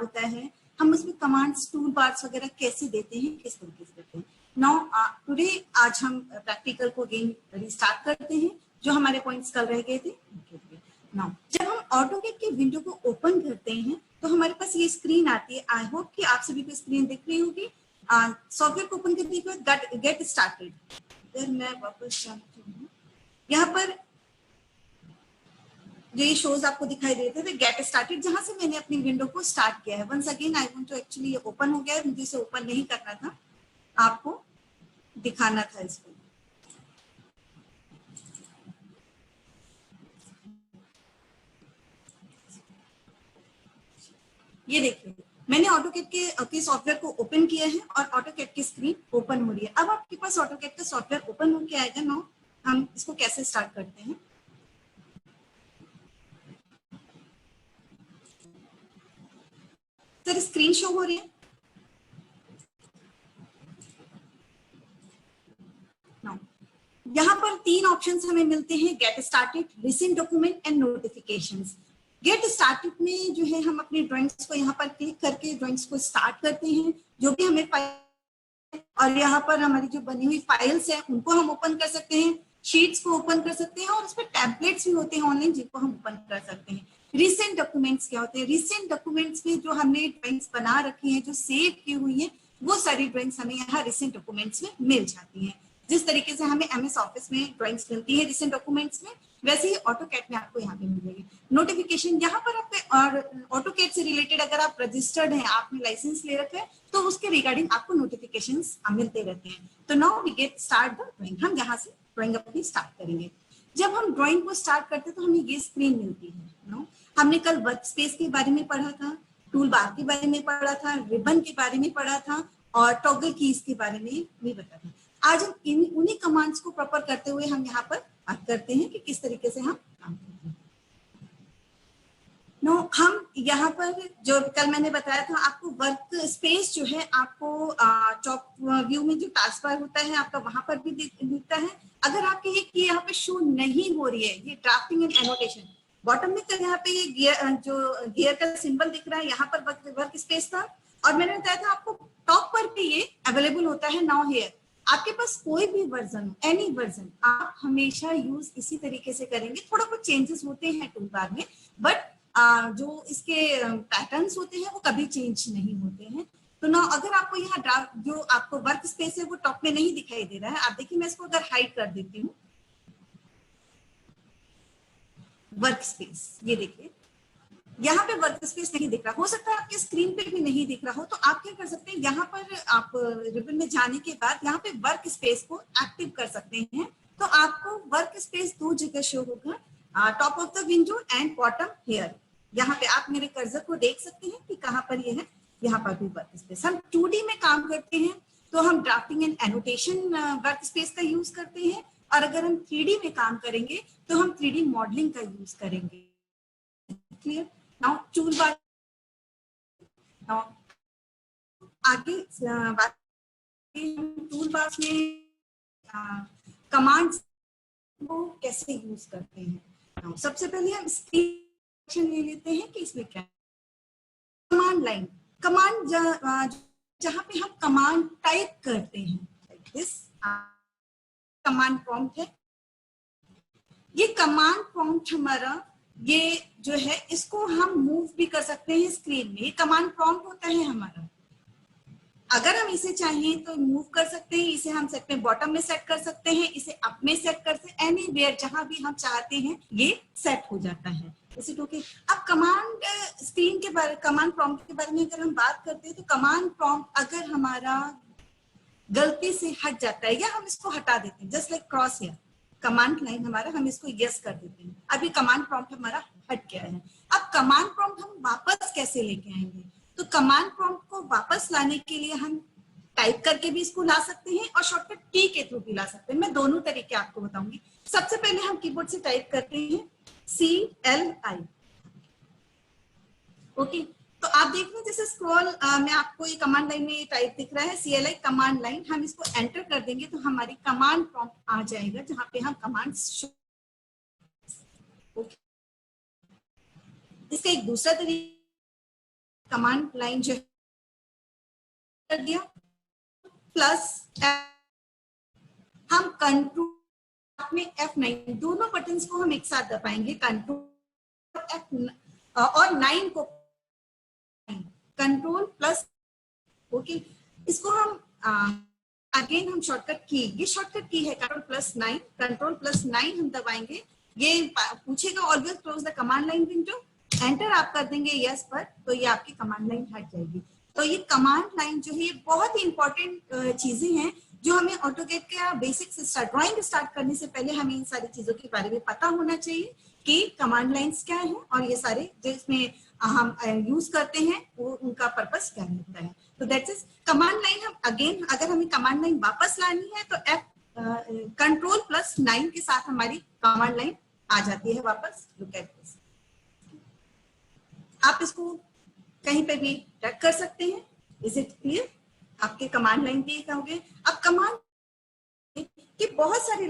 होता है, हम उसमें कमांड्स टूल बार्स वगैरह कैसे देते हैं, किस तरीके से देते हैं। नाउ टुडे आज हम प्रैक्टिकल को अगेन रिस्टार्ट करते हैं, जो हमारे पॉइंट्स कल रह गए थे। नाउ जब हम ऑटोकैड के विंडो को ओपन करते हैं तो हमारे पास ये स्क्रीन आती है। आई होप कि आप सभी को स्क्रीन दिख रही होगी। सॉफ्टवेयर को ओपन करने के बाद गेट स्टार्टेड, फिर मैं वापस जाती हूँ। यहाँ पर जो ये शोज आपको दिखाई देते थे गेट स्टार्टेड, जहां से मैंने अपनी विंडो को स्टार्ट किया है। Once again I want to actually ये ओपन हो गया है, मुझे इसे ओपन नहीं करना था, आपको दिखाना था इसको। ये देखिए मैंने ऑटोकैड के सॉफ्टवेयर को ओपन किया है और ऑटोकैड की स्क्रीन ओपन हो रही है। अब आपके पास ऑटोकैड का सॉफ्टवेयर ओपन होके आएगा। नाउ हम इसको कैसे स्टार्ट करते हैं। सर स्क्रीन शो हो रही है। यहाँ पर 3 ऑप्शंस हमें मिलते हैं, get started, recent document and notifications. Get started में जो है हम अपनी ड्राइंग्स को यहाँ पर क्लिक करके ड्राइंग्स को स्टार्ट करते हैं, जो भी हमें फाइल, और यहाँ पर हमारी जो बनी हुई फाइल्स है उनको हम ओपन कर सकते हैं, शीट्स को ओपन कर सकते हैं, और उसमें टैबलेट्स भी होते हैं ऑनलाइन जिनको हम ओपन कर सकते हैं। रिसेंट डॉक्यूमेंट्स क्या होते हैं? रिसेंट डॉक्यूमेंट्स में जो हमने ड्राइंग्स बना रखी हैं, जो सेव की हुई है, वो सारी ड्राइंग्स हमें यहाँ रिसेंट डॉक्यूमेंट्स में मिल जाती हैं। जिस तरीके से हमें एमएस ऑफिस में ड्राइंग्स मिलती है रिसेंट डॉक्यूमेंट्स में, वैसे ही ऑटोकैड में आपको यहाँ पे मिलेगी। नोटिफिकेशन, यहाँ पर आपके और ऑटोकैड से रिलेटेड अगर आप रजिस्टर्ड हैं, आपने लाइसेंस ले रखा है, तो उसके रिगार्डिंग आपको नोटिफिकेशंस मिलते रहते हैं। तो now we get start the drawing. हम यहाँ से ड्राइंग अपनी स्टार्ट करेंगे। जब हम ड्राइंग को स्टार्ट करते हैं तो हमें ये स्क्रीन मिलती है। नो, हमने कल वर्क स्पेस के बारे में पढ़ा था, टूल बार के बारे में पढ़ा था, रिबन के बारे में पढ़ा था, और टॉगल कीज के बारे में भी बताया था। आज हम उन्हीं कमांड्स को प्रॉपर करते हुए हम यहाँ पर बात करते हैं कि किस तरीके से हम काम करते हैं। नो, हम यहाँ पर जो कल मैंने बताया था, आपको वर्क स्पेस जो है आपको टॉप व्यू में जो टास्क बार होता है आपका, वहां पर भी दिखता है। अगर आपके ये यहाँ पे शो नहीं हो रही है, ये ड्राफ्टिंग एंड एनोटेशन, बॉटम में तो यहाँ पे ये गियर का सिंबल दिख रहा है, यहाँ पर वर्क स्पेस था, और मैंने बताया था आपको टॉप पर भी ये अवेलेबल होता है नाउ हियर। आपके पास कोई भी वर्जन, एनी वर्जन, आप हमेशा यूज इसी तरीके से करेंगे। थोड़ा कुछ चेंजेस होते हैं टूल बार में, बट जो इसके पैटर्न्स होते हैं वो कभी चेंज नहीं होते हैं। तो ना अगर आपको यहाँ जो आपको वर्क स्पेस है वो टॉप में नहीं दिखाई दे रहा है, आप देखिए मैं इसको अगर हाइड कर देती हूँ, वर्क स्पेस, ये देखिए यहाँ पे वर्क स्पेस नहीं दिख रहा, हो सकता है आपके स्क्रीन पे भी नहीं दिख रहा हो, तो आप क्या कर सकते हैं, यहाँ पर आप रिबन में जाने के बाद यहाँ पे वर्क स्पेस को एक्टिव कर सकते हैं। तो आपको वर्क स्पेस 2 जगह शो होगा, top of the window and bottom here. यहाँ पे आप मेरे कर्सर को देख सकते हैं कि कहाँ पर ये है, यहाँ पर भी वर्क स्पेस। हम 2D में काम करते हैं तो हम drafting and annotation work space का यूज करते हैं, और अगर हम 3D में काम करेंगे तो हम 3D मॉडलिंग का यूज करेंगे। Clear? Now tool bar, now आगे बात टूल बार में कमांड्स को कैसे यूज करते हैं। सबसे पहले हम स्क्रीन ले लेते हैं कि इसमें क्या कमांड लाइन, कमांड जहां पे हम कमांड टाइप करते हैं, दिस कमांड प्रॉम्प्ट है। ये कमांड प्रॉम्प्ट हमारा ये जो है, इसको हम मूव भी कर सकते हैं स्क्रीन में। ये कमांड प्रॉम्प्ट होता है हमारा, अगर हम इसे चाहें तो मूव कर सकते हैं, इसे हम सेट में बॉटम में सेट कर सकते हैं, इसे अप में सेट कर सकते हैं, एनीवेयर जहां भी हम चाहते हैं ये सेट हो जाता है। इसे ओके। अब कमांड स्क्रीन के बारे, कमांड प्रॉम्प्ट के बारे में अगर हम बात करते हैं, तो कमांड प्रॉम्प्ट अगर हमारा गलती से हट जाता है या हम इसको हटा देते हैं, just like cross hair, command line हमारा, हम इसको यस कर देते हैं, अभी कमांड प्रॉम्प्ट हमारा हट गया है। अब कमांड प्रॉम्प्ट हम वापस कैसे लेके आएंगे? तो कमांड प्रॉम्प्ट को वापस लाने के लिए हम टाइप करके भी इसको ला सकते हैं और शॉर्टकट टी के थ्रू भी ला सकते हैं। मैं दोनों तरीके आपको बताऊंगी। सबसे पहले हम कीबोर्ड से टाइप करते हैं CLI। ओके, तो आप देख रहे हैं जैसे स्क्रॉल में आपको ये कमांड लाइन में टाइप दिख रहा है CLI कमांड लाइन। हम इसको एंटर कर देंगे तो हमारी कमांड प्रॉम्प्ट आ जाएगा जहां पे हम कमांड्स। ओके, इसका एक दूसरा तरीका कमांड लाइन जो कर दिया प्लस हम कंट्रोल में F9 दोनों बटन्स को हम एक साथ दबाएंगे, कंट्रोल F और 9 को कंट्रोल प्लस ओके। इसको हम अगेन हम शॉर्टकट की, ये शॉर्टकट की है कंट्रोल प्लस 9 हम दबाएंगे। ये पूछेगा always close the command line window, enter आप कर देंगे यस पर, तो ये आपकी कमांड लाइन हट जाएगी। तो ये कमांड लाइन जो है ये बहुत ही इंपॉर्टेंट चीजें हैं जो हमें ऑटोकैड का बेसिक से ड्राइंग स्टार्ट करने से पहले हमें इन सारी चीजों के बारे में पता होना चाहिए कि कमांड लाइंस क्या है और ये सारे जिसमें हम यूज करते हैं वो उनका पर्पस क्या होता है। तो दैट्स इज कमांड लाइन। हम अगेन अगर हमें कमांड लाइन वापस लानी है तो कंट्रोल प्लस 9 के साथ हमारी कमांड लाइन आ जाती है वापस। लुक एट दिस, आप इसको कहीं पे भी रख कर सकते हैं। Is it clear? आपके कमांड लाइन भी कहोगे। अब कमांड के बहुत सारे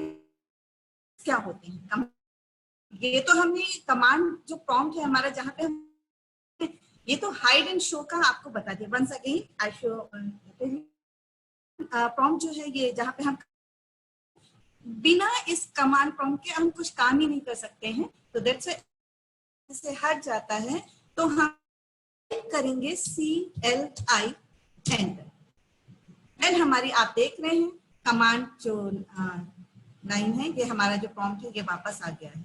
क्या होते हैं, ये तो हमने कमांड जो प्रॉम्प्ट है हमारा जहां पे हम ये तो हाइड एंड शो का आपको बता दिया। Once again I show prompt जो है ये जहां पे हम बिना इस कमांड प्रॉम्प्ट के हम कुछ काम ही नहीं कर सकते हैं। तो दैट्स से हट जाता है तो हम करेंगे CLI एंटर, एंड हमारी आप देख रहे हैं कमांड जो लाइन है ये हमारा जो प्रॉम्प्ट है ये वापस आ गया है।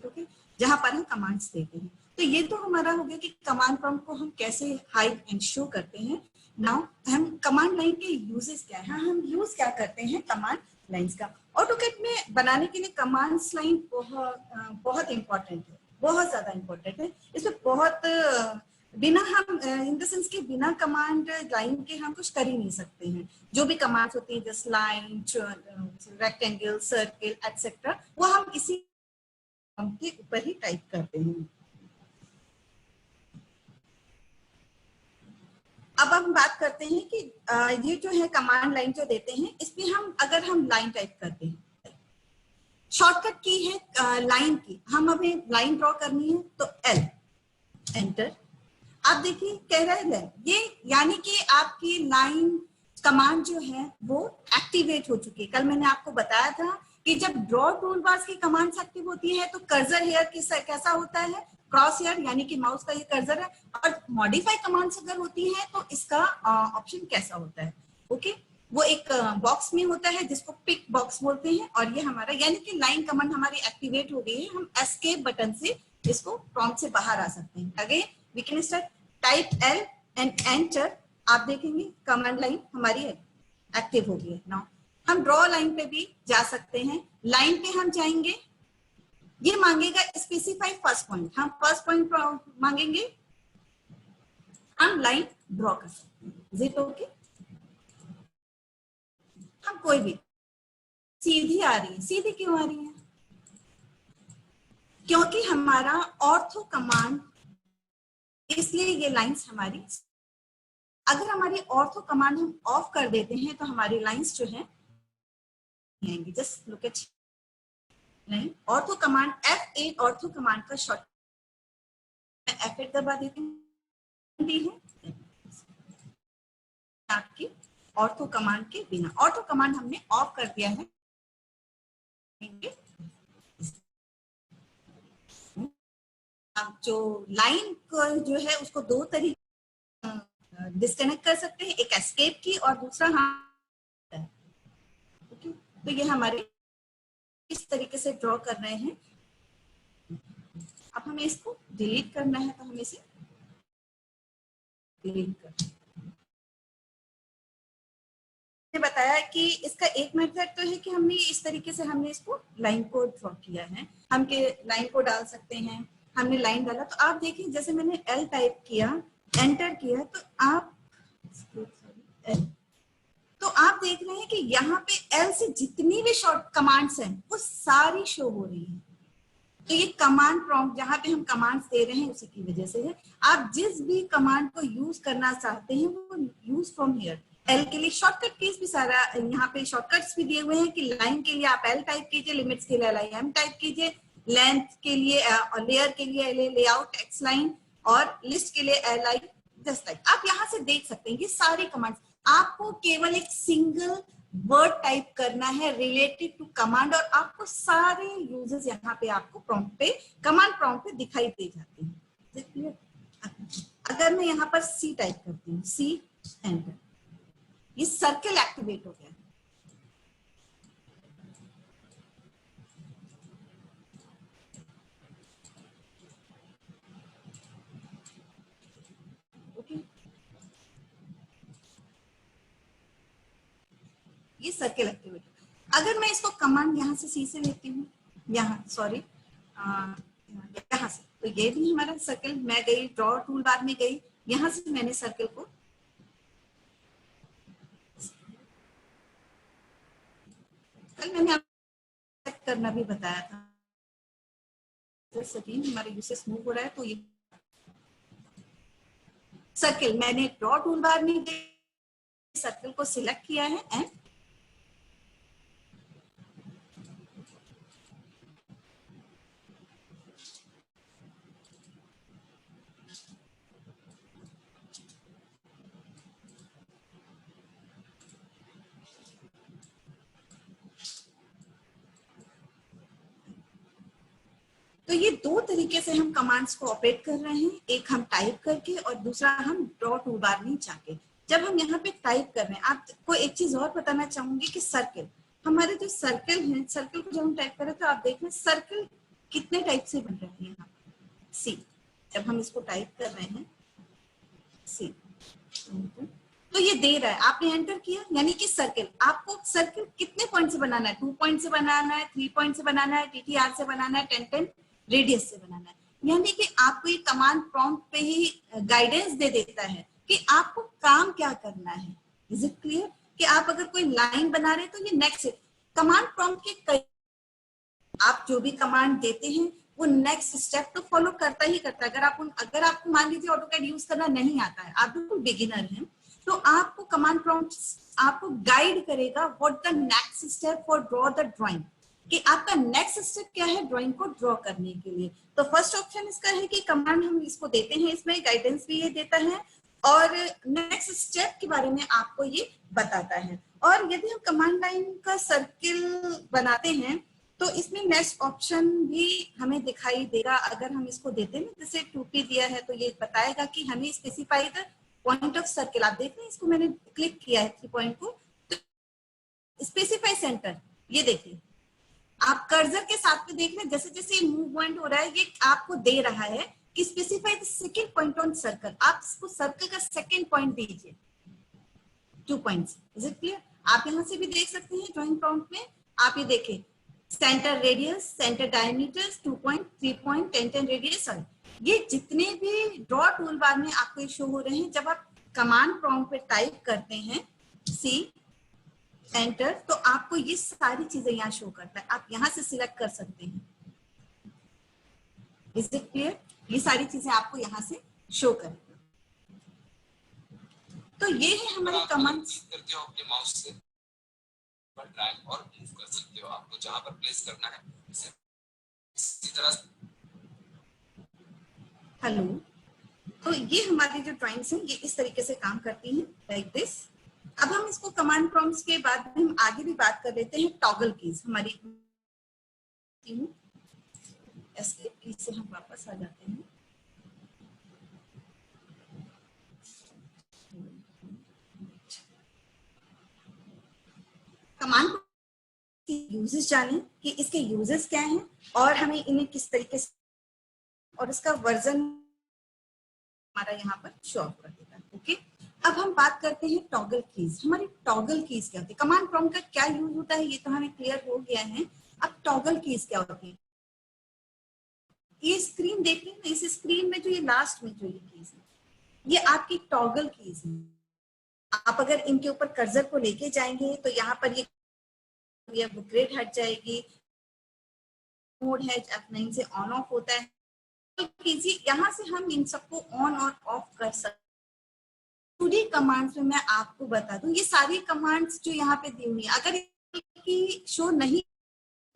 ओके, जहां पर हम कमांड्स देते हैं। तो ये तो हमारा हो गया कि कमांड प्रॉम्प्ट को हम कैसे हाइड एंड शो करते हैं। नाउ हम कमांड लाइन के यूजेस क्या है, हम यूज क्या करते हैं कमांड लाइंस का। ऑटोकैड में बनाने के लिए कमांड्स लाइन बहुत इंपॉर्टेंट है, बहुत ज्यादा इंपॉर्टेंट है। इसमें बहुत बिना हम इन द सेंस के बिना कमांड लाइन के हम कुछ कर ही नहीं सकते हैं। जो भी कमांड्स होती है जैसे लाइन, रेक्टेंगल, सर्किल एटसेट्रा, वो हम इसी के ऊपर ही टाइप करते हैं। अब हम बात करते हैं कि ये जो है कमांड लाइन जो देते हैं इसमें हम अगर हम लाइन टाइप करते हैं, शॉर्टकट की है लाइन की, हम हमें लाइन ड्रॉ करनी है तो L एंटर। आप देखिए कह रहा है ये, यानी कि आपकी लाइन कमांड जो है वो एक्टिवेट हो चुकी है। कल मैंने आपको बताया था कि जब ड्रॉ टूल बार्स की कमांड्स एक्टिव होती है तो कर्सर हेयर कैसा होता है, क्रॉस हेयर, यानी कि माउस का ये कर्सर है। और मॉडिफाई कमांड्स अगर होती है तो इसका ऑप्शन कैसा होता है, ओके, वो एक बॉक्स में होता है जिसको पिक बॉक्स बोलते हैं। और ये हमारा यानी कि लाइन कमांड हमारी एक्टिवेट हो गई है, हम एस्केप बटन से इसको प्रॉम्प्ट से बाहर आ सकते हैं। Again we can start type L and enter. आप देखेंगे कमांड लाइन हमारी एक्टिव हो गई है। नाउ हम ड्रॉ लाइन पे भी जा सकते हैं। लाइन पे हम जाएंगे, ये मांगेगा स्पेसिफाई फर्स्ट पॉइंट, हम फर्स्ट पॉइंट मांगेंगे, हम लाइन ड्रॉ कर सकते हैं। Is it okay? हम कोई भी सीधी आ रही है, सीधी क्यों आ रही है? क्योंकि हमारा ऑर्थो कमांड, इसलिए ये लाइंस हमारी, अगर हमारी ऑर्थो कमांड हम ऑफ कर देते हैं तो हमारी लाइंस जो है आएंगी। Just look at line ortho command, F8 ortho command का शॉर्ट, F8 दबा देती हूँ आपकी ऑर्थो कमांड के बिना। ऑर्थो कमांड हमने ऑफ कर दिया है। जो लाइन जो है उसको दो तरीके डिस्कनेक्ट कर सकते हैं, एक एस्केप की और दूसरा ओके। तो ये हमारे इस तरीके से ड्रॉ कर रहे हैं। अब हमें इसको डिलीट करना है तो हमें इसे डिलीट कर, बताया कि इसका एक मेथड तो है कि हमने इस तरीके से हमने इसको लाइन को ड्रॉ किया है। हम के लाइन को डाल सकते हैं, हमने लाइन डाला तो आप देखिए जैसे मैंने L टाइप किया, एंटर किया, तो आप देख रहे हैं कि यहाँ पे L से जितनी भी शॉर्ट कमांड्स हैं वो सारी शो हो रही हैं। तो ये कमांड प्रॉम्प्ट जहाँ पे हम कमांड्स दे रहे हैं उसी की वजह से है। आप जिस भी कमांड को यूज करना चाहते हैं वो यूज फ्रॉम हियर। L के लिए शॉर्टकट कीज भी सारा यहाँ पे शॉर्टकट्स भी दिए हुए हैं कि लाइन के लिए आप L टाइप कीजिए, लिमिट्स के लिए LIM टाइप कीजिए, लेंथ के लिए और लेयर के लिए लेआउट X लाइन, और लिस्ट के लिए LI जस्ट लाइक आप यहाँ से देख सकते हैं ये सारे कमांड्स। आपको केवल एक सिंगल वर्ड टाइप करना है रिलेटेड टू कमांड और आपको सारे यूजेस यहाँ पे आपको प्रॉम्प्ट पे, कमांड प्रॉम्प्ट पे दिखाई दे जाते हैं। अगर मैं यहाँ पर सी टाइप करती हूँ, सी एंटर, ये सर्कल एक्टिवेट हो गया। ये सर्कल एक्टिवेट। अगर मैं इसको कमांड यहाँ से सी से लेती हूँ, यहाँ सॉरी यहाँ से, तो ये भी हमारा सर्कल, मैं गई ड्रॉ टूल बार में गई, यहाँ से मैंने सर्कल को कल मैंने आपको करना भी बताया था। हमारे यूसेस मूव हो रहा है तो ये सर्कल मैंने ड्रॉ टूल बार में सर्कल को सिलेक्ट किया है एंड तो ये दो तरीके से हम कमांड्स को ऑपरेट कर रहे हैं, एक हम टाइप करके और दूसरा हम ड्रॉ टूल बार में जाके। जब हम यहाँ पे टाइप कर रहे हैं, आपको एक चीज और बताना चाहूंगी कि सर्कल, हमारे जो सर्कल है, सर्कल को जब हम टाइप करें तो आप देख रहे हैं सर्कल कितने टाइप से बन रहे हैं। यहाँ सी, जब हम इसको टाइप कर रहे हैं सी, तो ये दे रहा है, आपने एंटर किया, यानी कि सर्कल, आपको सर्कल कितने पॉइंट से बनाना है, 2 पॉइंट से बनाना है, 3 पॉइंट से बनाना है, टीटीआर से बनाना है, 10 रेडियस से बनाना है। यानी कि आपको ये कमांड प्रॉम्प्ट पे ही गाइडेंस दे देता है कि आपको काम क्या करना है। इज इट क्लियर कि आप अगर कोई लाइन बना रहे हैं तो ये नेक्स्ट कमांड प्रॉम्प्ट के कई, आप जो भी कमांड देते हैं वो नेक्स्ट स्टेप तो फॉलो करता ही करता है। अगर आपको मान लीजिए ऑटोकैड यूज करना नहीं आता है, आप बिल्कुल बिगिनर हैं, तो आपको कमांड प्रॉम्प्ट आपको गाइड करेगा what the next step for draw the drawing, कि आपका नेक्स्ट स्टेप क्या है ड्राइंग को ड्रॉ करने के लिए। तो फर्स्ट ऑप्शन इसका है कि कमांड हम इसको देते हैं, इसमें गाइडेंस भी ये देता है और नेक्स्ट स्टेप के बारे में आपको ये बताता है। और यदि हम कमांड लाइन का सर्किल बनाते हैं तो इसमें नेक्स्ट ऑप्शन भी हमें दिखाई देगा। अगर हम इसको देते हैं, जैसे 2p दिया है तो ये बताएगा कि हमें specify the point of circle. आप देख रहे हैं, इसको मैंने क्लिक किया है 3 पॉइंट को, तो स्पेसिफाई सेंटर, ये देखिए आप कर्सर के साथ में देख रहे हैं, जैसे जैसे मूवमेंट हो रहा है ये आपको दे रहा है कि specify the second point on circle. आप इसको सर्कल का सेकंड पॉइंट दीजिए 2 पॉइंट्स। Is it clear? आप यहाँ से भी देख सकते हैं ड्राइंग प्रॉम्प्ट में, आप ये देखें centre radius, centre diameters, 2 point, 3 point, 10 radius, ये जितने भी ड्रॉ टूल बार में आपको शो हो रहे हैं, जब आप कमांड प्रॉम्प्ट पे टाइप करते हैं सी एंटर, तो आपको ये सारी चीजें यहाँ शो करता है। आप यहाँ से सिलेक्ट कर सकते हैं। Is it clear? ये सारी चीजें आपको यहाँ से शो करेंगे। तो ये है हमारे कमांड्स। करते हो अपने माउस से पर ड्रैग और मूव कर सकते हो, आपको जहां पर प्लेस करना है इसी तरह। हेलो, तो ये हमारी जो ड्राइंग्स हैं ये इस तरीके से काम करती हैं, लाइक दिस। अब हम इसको कमांड प्रॉम्प्ट्स के बाद हम आगे भी बात कर लेते हैं टॉगल कीज। हमारी एस्केप की से हम वापस आ जाते हैं। कमांड यूजेस जाने कि इसके यूजेस क्या हैं और हमें इन्हें किस तरीके से, और इसका वर्जन हमारा यहाँ पर शो कर देता है। ओके, अब हम बात करते हैं टॉगल कीज। हमारी टॉगल कीज क्या होती है, कमांड प्रॉम्प्ट का क्या यूज होता है, ये तो हमें क्लियर हो गया है। अब टॉगल कीज क्या होती है, ये स्क्रीन देख रहे हैं ना, इस स्क्रीन में जो ये लास्ट में जो ये कीज है, ये आपकी टॉगल कीज है। आप अगर इनके ऊपर कर्सर को लेके जाएंगे तो यहाँ पर ये ग्रेड हट जाएगी, मोड है F9 से ऑन ऑफ होता है। तो कीजिए यहाँ से हम इन सबको ऑन और ऑफ कर सकते। पूरी कमांड्स में मैं आपको बता दूं, ये सारी कमांड्स जो यहाँ पे दी हुई है, अगर की शो नहीं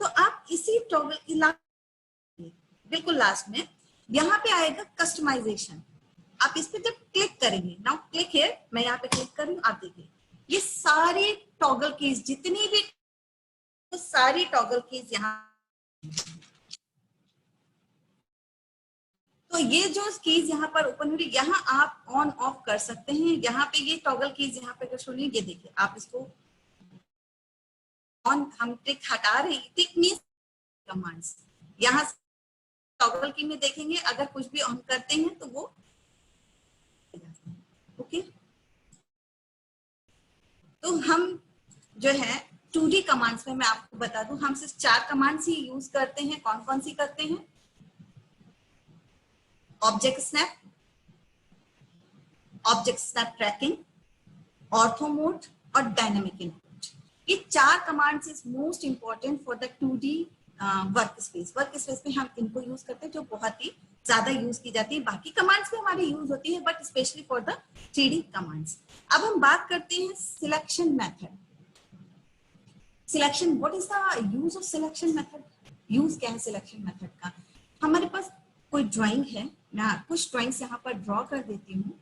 तो आप इसी टॉगल बिल्कुल लास्ट में यहाँ पे आएगा कस्टमाइजेशन। आप इस पे जब क्लिक करेंगे, नाउ क्लिक हियर, मैं यहाँ पे क्लिक कर रही हूँ, आप देखिए ये सारी टॉगल कीज, जितनी भी तो सारी टॉगल कीज यहाँ, तो ये जो कीज यहाँ पर ओपन हो रही है, यहाँ आप ऑन ऑफ कर सकते हैं। यहाँ पे ये टॉगल कीज यहाँ पे अगर सुनिए, ये देखिए आप इसको ऑन, हम टिक हटा रहे हैं, टिक मींस कमांड्स, यहाँ टॉगल की में देखेंगे अगर कुछ भी ऑन करते हैं तो वो ओके। तो हम जो है 2D कमांड्स में मैं आपको बता दूं, हम सिर्फ 4 कमांड्स ही यूज करते हैं। कौन कौन सी करते हैं? Object snap, object snap tracking, ortho mode और डायनामिक इनपुट। ये 4 commands is most important for the 2D work space. Work space में हम इनको यूज करते हैं, जो बहुत ही ज्यादा यूज की जाती है। बाकी कमांड्स में हमारी यूज होती है, but specially for the 3D commands. अब हम बात करते हैं selection method. Selection, what is the use of selection method? Use क्या है सिलेक्शन मेथड का? हमारे पास कोई ड्राइंग है, मैं कुछ ड्राइंग्स यहाँ पर ड्रॉ कर देती हूँ।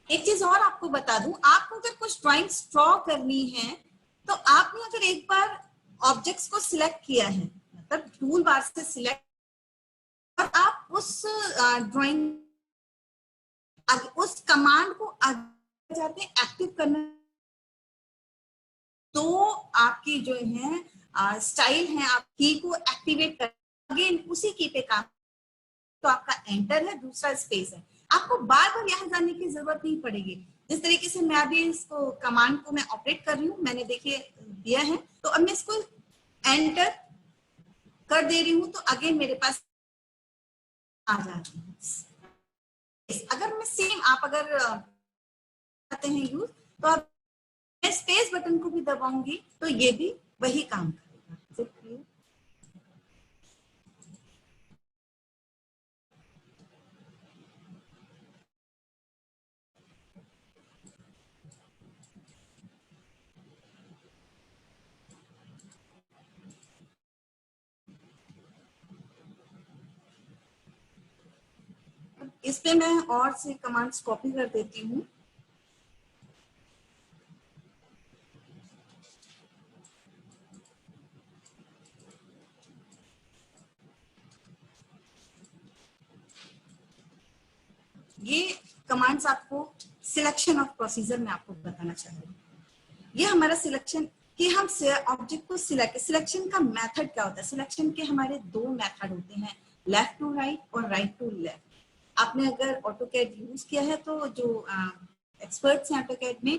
एक चीज और आपको बता दूं, आपको अगर कुछ ड्राइंग्स ड्रॉ करनी है तो आपने अगर एक बार ऑब्जेक्ट्स को सिलेक्ट किया है, मतलब टूल बार से सिलेक्ट, और आप उस ड्राइंग उस कमांड को आगे जाते एक्टिव करना, तो आपकी जो है स्टाइल है, आप की को एक्टिवेट कर, अगेन उसी की पे काम, तो आपका एंटर है, दूसरा स्पेस है। आपको बार बार यहाँ जाने की जरूरत नहीं पड़ेगी। जिस तरीके से मैं अभी इसको कमांड को मैं ऑपरेट कर रही हूँ, मैंने देखिए दिया है, तो अब मैं इसको एंटर कर दे रही हूँ, तो अगेन मेरे पास आ जाती है। अगर मैं सेम, आप अगर करते हैं यूज, तो आप मैं स्पेस बटन को भी दबाऊंगी तो ये भी वही काम करेगा। इस पे मैं और से कमांड्स कॉपी कर देती हूँ। ये कमांड्स आपको सिलेक्शन ऑफ प्रोसीजर में आपको बताना चाह रही हूँ। ये हमारा सिलेक्शन कि हम ऑब्जेक्ट को सिलेक्शन का मेथड क्या होता है? सिलेक्शन के हमारे 2 मेथड होते हैं, लेफ्ट टू राइट और राइट टू लेफ्ट। आपने अगर ऑटोकैड यूज किया है तो जो एक्सपर्ट्स हैं ऑटोकैड में,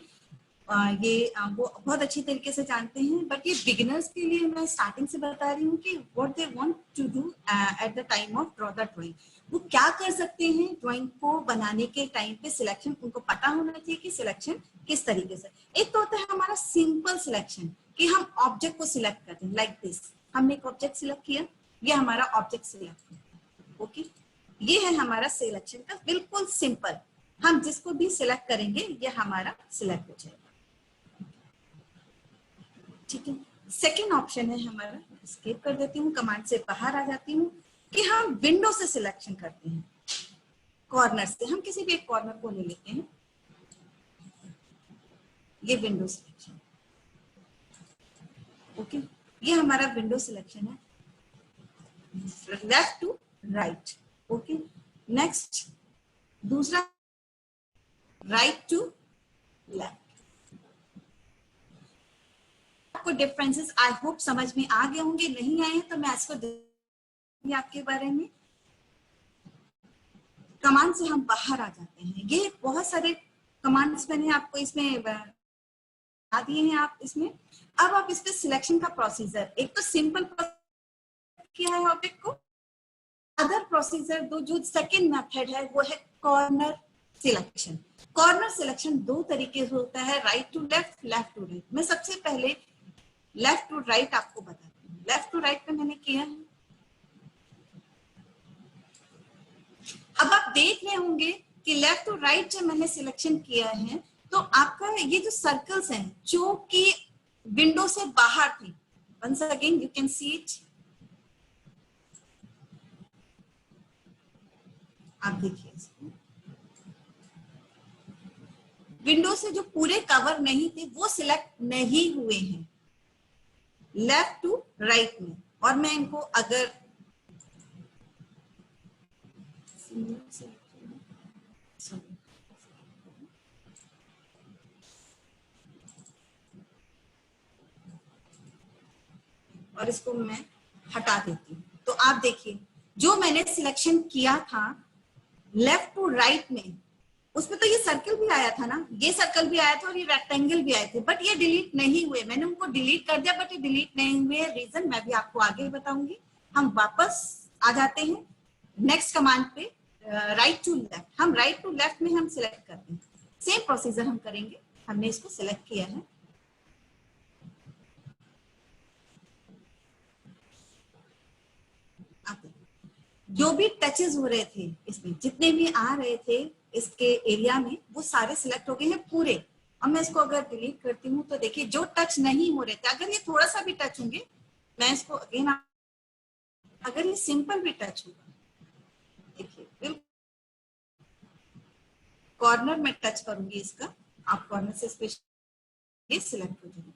वो बहुत अच्छी तरीके से जानते हैं, बट ये बिगिनर्स के लिए मैं स्टार्टिंग से बता रही हूँ कि what they want to do at the time of draw the drawing. वो क्या कर सकते हैं ड्राइंग को बनाने के टाइम पे? सिलेक्शन उनको पता होना चाहिए कि सिलेक्शन किस तरीके से। एक तो होता है हमारा सिंपल सिलेक्शन, कि हम ऑब्जेक्ट को सिलेक्ट करते हैं, लाइक दिस। हमने एक ऑब्जेक्ट सिलेक्ट किया, ये हमारा ऑब्जेक्ट सिलेक्ट है, ओके। ये है हमारा सिलेक्शन का बिल्कुल सिंपल, हम जिसको भी सिलेक्ट करेंगे ये हमारा सिलेक्ट हो जाएगा, ठीक है। सेकेंड ऑप्शन है हमारा, स्किप कर देती हूँ, कमांड से बाहर आ जाती हूँ, कि हम विंडो से सिलेक्शन करते हैं, कॉर्नर से। हम किसी भी एक कॉर्नर को ले लेते हैं, ये विंडो सिलेक्शन, ओके। ये हमारा विंडो सिलेक्शन है, left to right, okay. Next दूसरा राइट टू लेफ्ट। आपको डिफरेंसेस आई होप समझ में आ गए होंगे, नहीं आए तो मैं इसको आपके बारे में। कमांड से हम बाहर आ जाते हैं, ये बहुत सारे कमांड्स मैंने आपको इसमें बता दिए हैं। आप इसमें अब आप इस पे सिलेक्शन का प्रोसीजर, एक तो सिंपल किया है ऑब्जेक्ट को, अदर प्रोसीजर दो जो सेकंड मेथड है वो है कॉर्नर सिलेक्शन। कॉर्नर सिलेक्शन 2 तरीके से होता है, right to left, left to right. मैं सबसे पहले लेफ्ट टू राइट आपको बताती हूँ। लेफ्ट टू राइट में मैंने किया है, अब आप देख रहे होंगे कि लेफ्ट टू राइट जब मैंने सिलेक्शन किया है तो आपका ये जो सर्कल्स हैं जो कि विंडो से बाहर थे, once again you can see it. आप देखिए इसको, विंडो से जो पूरे कवर नहीं थे वो सिलेक्ट नहीं हुए हैं लेफ्ट टू राइट में। और मैं इनको अगर और इसको मैं हटा देती हूँ, तो आप देखिए जो मैंने सिलेक्शन किया था लेफ्ट टू राइट में, उसमें तो ये सर्कल भी आया था ना, ये सर्कल भी आया था और ये रेक्टेंगल भी आए थे, बट ये डिलीट नहीं हुए। मैंने उनको डिलीट कर दिया बट ये डिलीट नहीं हुए। रीजन मैं भी आपको आगे बताऊंगी। हम वापस आ जाते हैं नेक्स्ट कमांड पे, राइट टू लेफ्ट। हम राइट टू लेफ्ट में हम सिलेक्ट करते हैं, सेम प्रोसीजर हम करेंगे। हमने इसको सिलेक्ट किया है, जो भी टचेस हो रहे थे इसमें, जितने भी आ रहे थे इसके एरिया में, वो सारे सिलेक्ट हो गए हैं पूरे। और मैं इसको अगर डिलीट करती हूँ तो देखिए जो टच नहीं हो रहे थे, अगर ये थोड़ा सा भी टच होंगे, मैं इसको अगेन, अगर ये सिंपल भी टच होगा, देखिए कॉर्नर में टच करूंगी इसका, आप कॉर्नर से स्पेशली सिलेक्ट हो जाएंगे।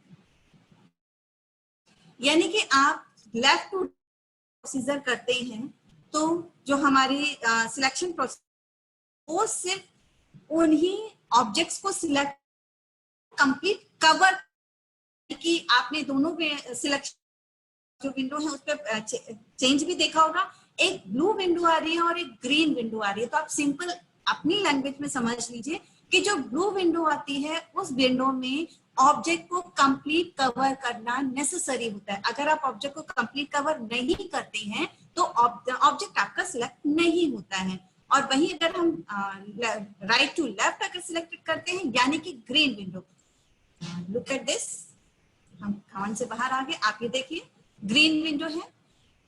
यानी कि आप लेफ्ट टू प्रोसीजर करते हैं तो जो हमारी सिलेक्शन प्रोसेस, वो सिर्फ उन्हीं ऑब्जेक्ट्स को सिलेक्ट कंप्लीट कवर कि आपने दोनों सिलेक्शन जो विंडो है उस पर चेंज भी देखा होगा। एक ब्लू विंडो आ रही है और एक ग्रीन विंडो आ रही है, तो आप सिंपल अपनी लैंग्वेज में समझ लीजिए कि जो ब्लू विंडो आती है उस विंडो में ऑब्जेक्ट को कंप्लीट कवर करना नेसेसरी होता है। अगर आप ऑब्जेक्ट को कंप्लीट कवर नहीं करते हैं तो ऑब्जेक्ट आपका सिलेक्ट नहीं होता है। और वहीं अगर हम राइट टू लेफ्ट अगर सिलेक्ट करते हैं, यानी कि green window, look at this, हम कमांड से बाहर आ गए, आप ये देखिए ग्रीन विंडो है,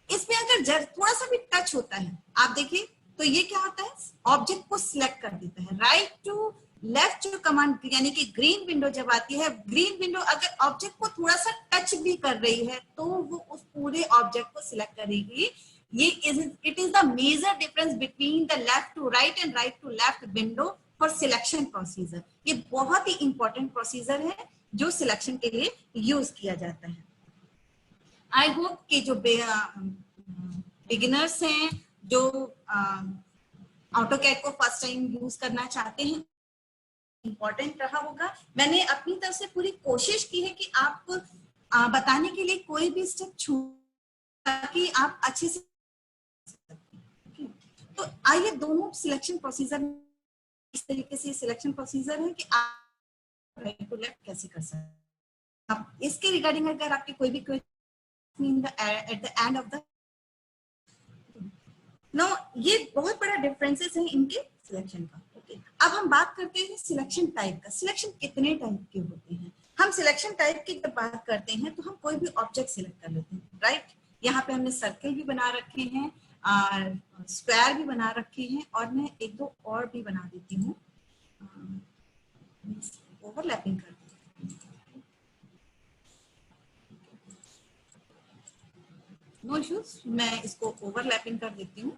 इसमें अगर थोड़ा सा भी टच होता है, आप देखिए तो ये क्या होता है, ऑब्जेक्ट को सिलेक्ट कर देता है। राइट टू लेफ्ट जो कमांड, यानी कि ग्रीन विंडो जब आती है, ग्रीन विंडो अगर ऑब्जेक्ट को थोड़ा सा टच भी कर रही है तो वो उस पूरे ऑब्जेक्ट को सिलेक्ट करेगी। ये it is the major difference between the left to right and right to left window for selection procedure. ये बहुत ही इंपॉर्टेंट प्रोसीजर है जो सिलेक्शन के लिए यूज किया जाता है। आई होप कि जो बिगिनर्स हैं, जो ऑटोकैड को फर्स्ट टाइम यूज करना चाहते हैं, इंपॉर्टेंट रहा होगा। मैंने अपनी तरफ से पूरी कोशिश की है कि आपको बताने के लिए कोई भी स्टेप ताकि आप अच्छे से, तो आइए दोनों सिलेक्शन प्रोसीजर, इस तरीके से सिलेक्शन प्रोसीजर है कि आप राइट टू लेफ्ट कैसे कर सकते हैं। आप इसके रिगार्डिंग अगर आपके कोई भी question at the end of the no, ये बहुत बड़ा डिफरेंसेस है इनके सिलेक्शन का। ओके, अब हम बात करते हैं सिलेक्शन टाइप का। सिलेक्शन कितने टाइप के होते हैं? हम सिलेक्शन टाइप की जब बात करते हैं तो हम कोई भी ऑब्जेक्ट सिलेक्ट कर लेते हैं, राइट। यहाँ पे हमने सर्कल भी बना रखे हैं, स्क्वायर भी बना रखे हैं, और मैं एक दो और भी बना देती हूँ, ओवरलैपिंग कर देती हूँ, नो इश्यूज, मैं इसको ओवरलैपिंग कर देती हूँ।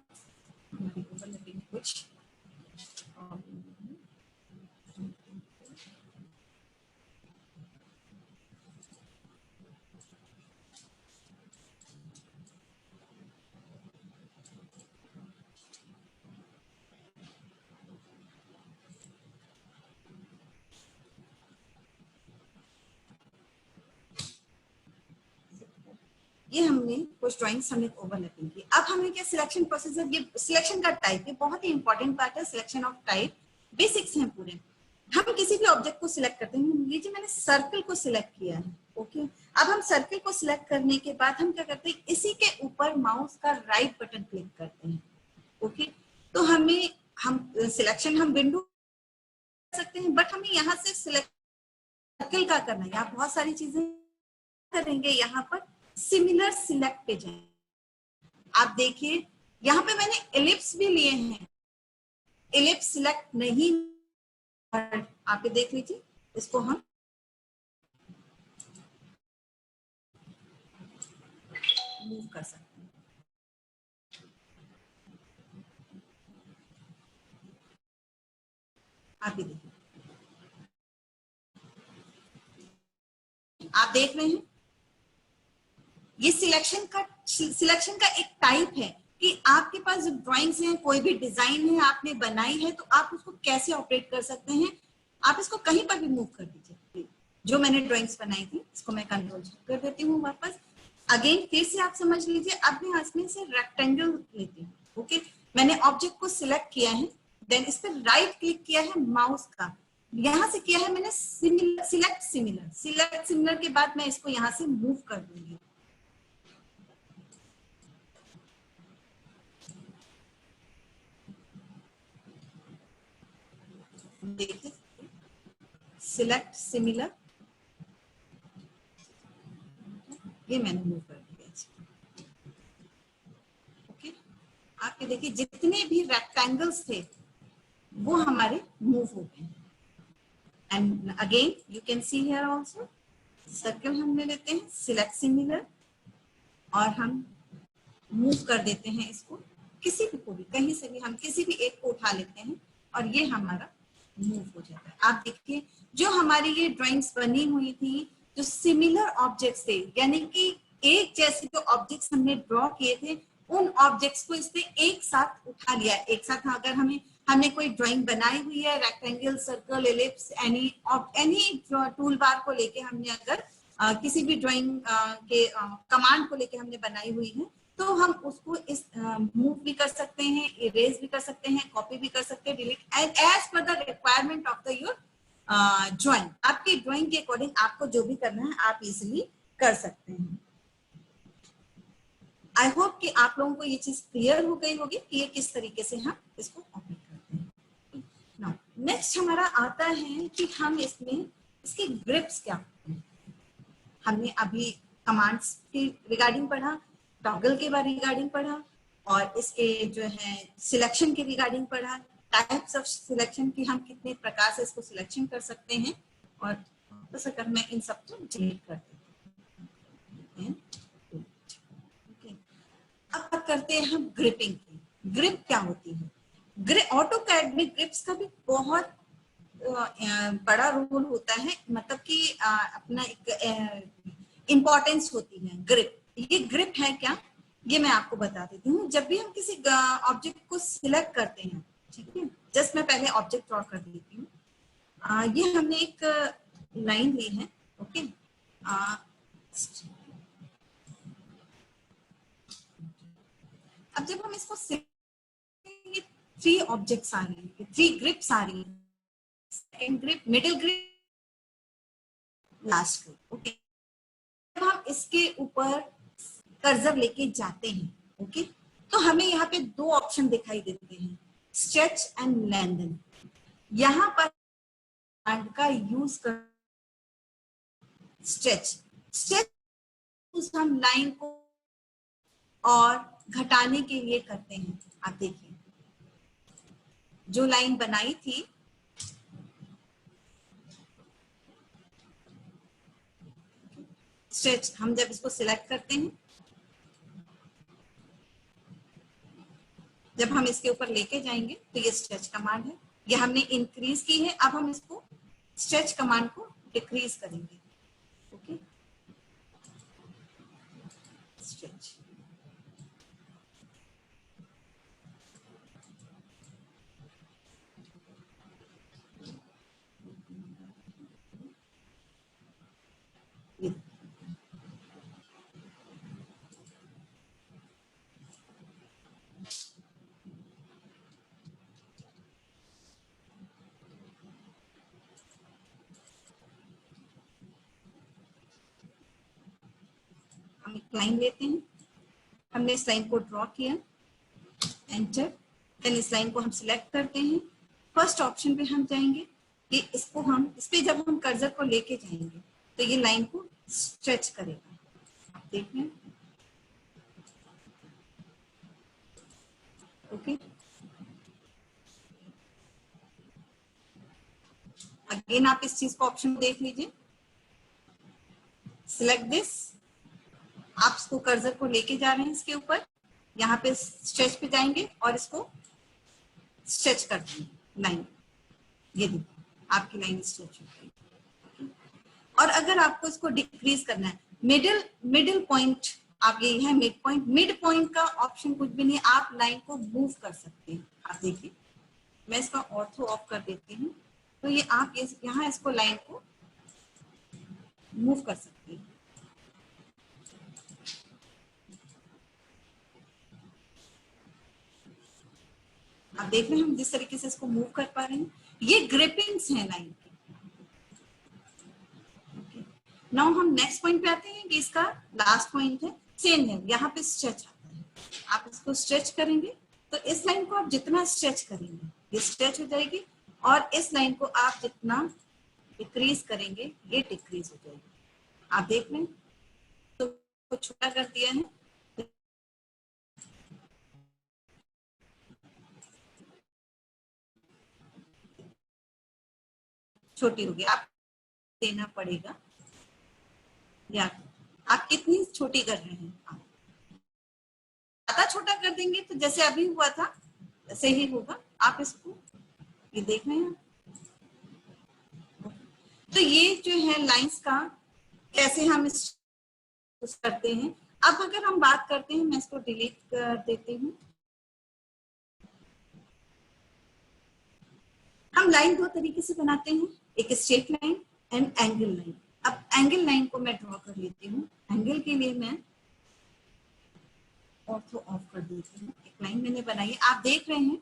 हमारी ओवरलैपिंग कुछ ये हमने कुछ ड्राइंग्स हमने ओवरलैपिंग की। अब हमने क्या सिलेक्शन प्रोसीजर, ये सिलेक्शन का टाइप, ये बहुत ही इंपॉर्टेंट पार्ट है। सिलेक्शन ऑफ टाइप बेसिक्स हैं पूरे। हम किसी भी ऑब्जेक्ट को सिलेक्ट करते हैं, लीजिए मैंने सर्कल को सिलेक्ट किया है, ओके। अब हम सर्कल को सिलेक्ट करने के बाद हम क्या करते हैं, इसी के ऊपर माउस का राइट बटन क्लिक करते हैं, ओके। तो हमें सिलेक्शन हम विंडो कर सकते हैं, बट हमें यहाँ से सिलेक्ट सर्कल का करना है। यहाँ बहुत सारी चीजें करेंगे, यहाँ पर सिमिलर सिलेक्ट पे जाएं। आप देखिए यहाँ पे मैंने एलिप्स भी लिए हैं, एलिप्स सिलेक्ट नहीं, आप ये देख लीजिए, इसको हम मूव कर सकते हैं। आप भी देखिए, आप देख रहे हैं ये सिलेक्शन का एक टाइप है कि आपके पास जो ड्राइंग्स हैं, कोई भी डिजाइन है आपने बनाई है, तो आप उसको कैसे ऑपरेट कर सकते हैं। आप इसको कहीं पर भी मूव कर दीजिए। जो मैंने ड्राइंग्स बनाई थी इसको मैं कंट्रोल कर देती हूँ वापस। अगेन फिर से आप समझ लीजिए, अब मैं इसमें से रेक्टेंगल लेती हूँ। ओके, मैंने ऑब्जेक्ट को सिलेक्ट किया है, देन इस पर राइट क्लिक किया है माउस का, यहां से किया है मैंने सिलेक्ट सिमिलर के बाद मैं इसको यहां से मूव कर दूंगी। देखिए, सिलेक्ट सिमिलर, ये मैंने मूव कर दिया। ओके, आप ये देखिए जितने भी रेक्टेंगल्स थे वो हमारे मूव हो गए। And again you can see here also circle हमने लेते हैं, सिलेक्ट सिमिलर, और हम मूव कर देते हैं इसको, किसी भी को भी, कहीं से भी हम किसी भी एक को उठा लेते हैं और ये हमारा मूव हो जाता है। आप देखिए जो हमारी ये ड्राइंग्स बनी हुई थी, जो सिमिलर ऑब्जेक्ट्स थे, यानी कि एक जैसे जो ऑब्जेक्ट्स हमने ड्रॉ किए थे, उन ऑब्जेक्ट्स को इसने एक साथ उठा लिया। एक साथ अगर हमने कोई ड्राइंग बनाई हुई है, rectangle, circle, ellipse, any tool bar को लेके हमने अगर किसी भी ड्राइंग के कमांड को लेके हमने बनाई हुई है, तो हम उसको इस मूव भी कर सकते हैं, इरेज भी कर सकते हैं, कॉपी भी कर सकते हैं, delete, as per the requirement of the your drawing. आपकी ड्राइंग के अकॉर्डिंग आपको जो भी करना है आप इजिली कर सकते हैं। आई होप कि आप लोगों को ये चीज क्लियर हो गई होगी कि ये किस तरीके से हम इसको ऑपरेट करते हैं। नाउ नेक्स्ट हमारा आता है कि हम इसमें इसके ग्रिप्स क्या होते हैं। हमने अभी कमांड्स के रिगार्डिंग पढ़ा, टॉगल के बारे रिगार्डिंग पढ़ा, और इसके जो है सिलेक्शन के रिगार्डिंग पढ़ा, टाइप्स ऑफ सिलेक्शन की हम कितने प्रकार से इसको सिलेक्शन कर सकते हैं, और बस अगर मैं इन सब को डिलीट कर देती हूँ। अब बात करते हैं हम ग्रिपिंग की। ग्रिप क्या होती है? ऑटोकैड में ग्रिप्स का भी बहुत बड़ा रोल होता है, मतलब कि अपना एक इंपॉर्टेंस होती है ग्रिप। ये ग्रिप है क्या, ये मैं आपको बता देती हूँ। जब भी हम किसी ऑब्जेक्ट को सिलेक्ट करते हैं, ठीक है, जस्ट मैं पहले ऑब्जेक्ट ड्रॉ कर देती हूँ। ये हमने एक लाइन ली है, ओके। अब जब हम इसको ये 3 ऑब्जेक्ट्स आ रही है, 3 ग्रिप्स आ रही है, second grip, middle grip, last grip, okay. जब हम इसके ऊपर कर्सर लेके जाते हैं, ओके, तो हमें यहाँ पे 2 ऑप्शन दिखाई देते हैं, स्ट्रेच एंड लेंथन। यहाँ पर का यूज कर स्ट्रेच हम लाइन को और घटाने के लिए करते हैं। आप देखिए जो लाइन बनाई थी, स्ट्रेच, हम जब इसको सिलेक्ट करते हैं, जब हम इसके ऊपर लेके जाएंगे तो ये स्ट्रेच कमांड है, ये हमने इंक्रीज की है। अब हम इसको स्ट्रेच कमांड को डिक्रीज करेंगे, ओके, स्ट्रेच। हम एक लाइन लेते हैं, हमने इस लाइन को ड्रॉ किया, एंटर, देन इस लाइन को हम सिलेक्ट करते हैं। फर्स्ट ऑप्शन पे हम जाएंगे कि इसको हम इस पे जब हम कर्सर को लेके जाएंगे तो ये लाइन को स्ट्रेच करेगा। आप देख रहे हैं, ओके। अगेन आप इस चीज को ऑप्शन देख लीजिए, सिलेक्ट दिस, आप इसको कर्सर को लेके जा रहे हैं इसके ऊपर, यहाँ पे स्ट्रेच पे जाएंगे और इसको स्ट्रेच कर देंगे लाइन। ये देखिए आपकी लाइन स्ट्रेच हो गई। और अगर आपको इसको डिक्रीज करना है, मिडिल पॉइंट आप यही है मिड पॉइंट, मिड पॉइंट का ऑप्शन कुछ भी नहीं, आप लाइन को मूव कर सकते हैं। आप देखिए मैं इसका ऑर्थो ऑफ कर देती हूँ, तो ये आप यहाँ इसको लाइन को मूव कर सकते हैं। आप देख रहे हैं हम जिस तरीके से इसको मूव कर पा रहे हैं, ये ग्रिपिंग्स हैं लाइन की। नाउ हम नेक्स्ट पॉइंट पे आते हैं कि इसका लास्ट पॉइंट है, सेम है, यहाँ पे स्ट्रेच आता है। आप इसको स्ट्रेच करेंगे तो इस लाइन को आप जितना स्ट्रेच करेंगे ये स्ट्रेच हो जाएगी, और इस लाइन को आप जितना डिक्रीज करेंगे ये डिक्रीज हो जाएगी। आप देख रहे हैं तो छोटा कर दिया है, छोटी होगी, आप देना पड़ेगा, या आप कितनी छोटी कर रहे हैं। आप ज्यादा छोटा कर देंगे तो जैसे अभी हुआ था वैसे ही होगा। आप इसको ये देख रहे हैं, तो ये जो है लाइंस का कैसे हम इस करते हैं। अब अगर हम बात करते हैं, मैं इसको डिलीट कर देती हूँ। हम लाइन दो तरीके से बनाते हैं, एक straight line and angle line. अब एंगल लाइन को मैं ड्रॉ कर लेती हूँ। एंगल के लिए मैं ऑर्थो ऑफ कर देती हूँ। एक लाइन मैंने बनाई, आप देख रहे हैं